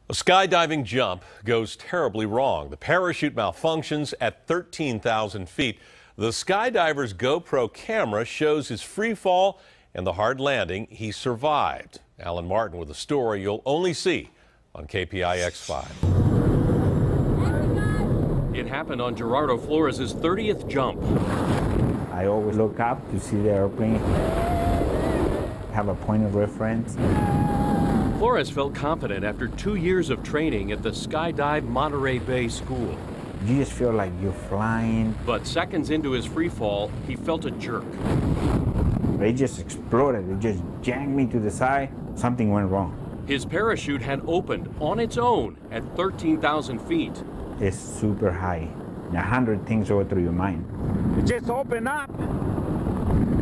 A skydiving jump goes terribly wrong. The parachute malfunctions at 13,000 feet. The skydiver's GoPro camera shows his free fall and the hard landing. He survived. Alan Martin with a story you'll only see on KPIX5. It happened on Gerardo Flores' 30th jump. I always look up to see the airplane, have a point of reference. Flores felt confident after 2 years of training at the Skydive Monterey Bay School. You just feel like you're flying. But seconds into his free fall, he felt a jerk. It just exploded. It just jacked me to the side. Something went wrong. His parachute had opened on its own at 13,000 feet. It's super high. 100 things go through your mind. It just opened up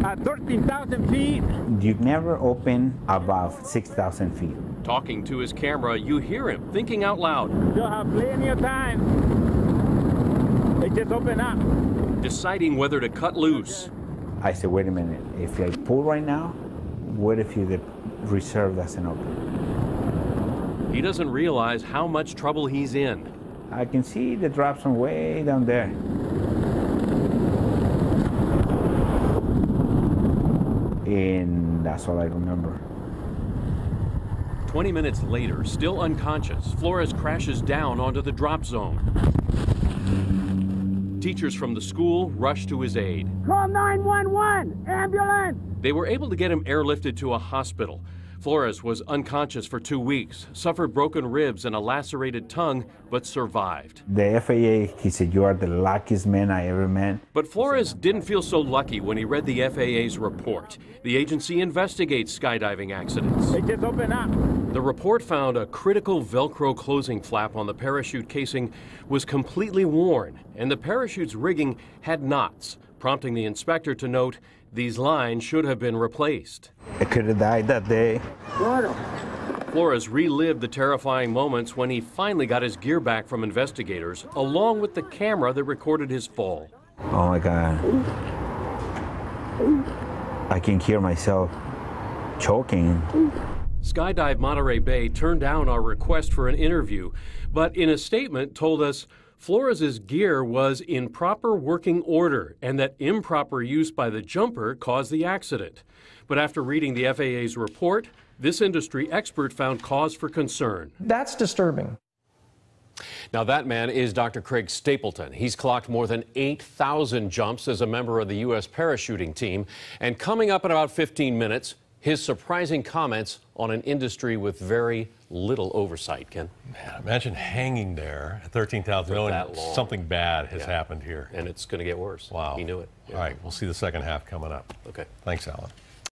at 13,000 feet. You never open above 6,000 feet. Talking to his camera, you hear him thinking out loud. You'll have plenty of time. It just opened up. Deciding whether to cut loose. I said, wait a minute, if I pull right now, what if the reserve doesn't open? He doesn't realize how much trouble he's in. I can see the drop zone way down there. And that's all I remember. 20 minutes later, still unconscious, Flores crashes down onto the drop zone. Teachers from the school rush to his aid. Call 911, ambulance! They were able to get him airlifted to a hospital. Flores was unconscious for 2 weeks, suffered broken ribs and a lacerated tongue, but survived. The FAA, he said, you are the luckiest man I ever met. But Flores didn't feel so lucky when he read the FAA's report. The agency investigates skydiving accidents. It just opened up. The report found a critical Velcro closing flap on the parachute casing was completely worn, and the parachute's rigging had knots, prompting the inspector to note these lines should have been replaced. I could have died that day. Flores relived the terrifying moments when he finally got his gear back from investigators, along with the camera that recorded his fall. Oh my God. I can hear myself choking. Skydive Monterey Bay turned down our request for an interview, but in a statement told us Flores' gear was in proper working order and that improper use by the jumper caused the accident. But after reading the FAA's report, this industry expert found cause for concern. That's disturbing. Now that man is Dr. Craig Stapleton. He's clocked more than 8,000 jumps as a member of the U.S. parachuting team. And coming up in about 15 minutes, his surprising comments on an industry with very little oversight. Ken? Man, imagine hanging there at 13,000 knowing something bad has happened here. And it's going to get worse. Wow. He knew it. All right, we'll see the second half coming up. Okay. Thanks, Alan.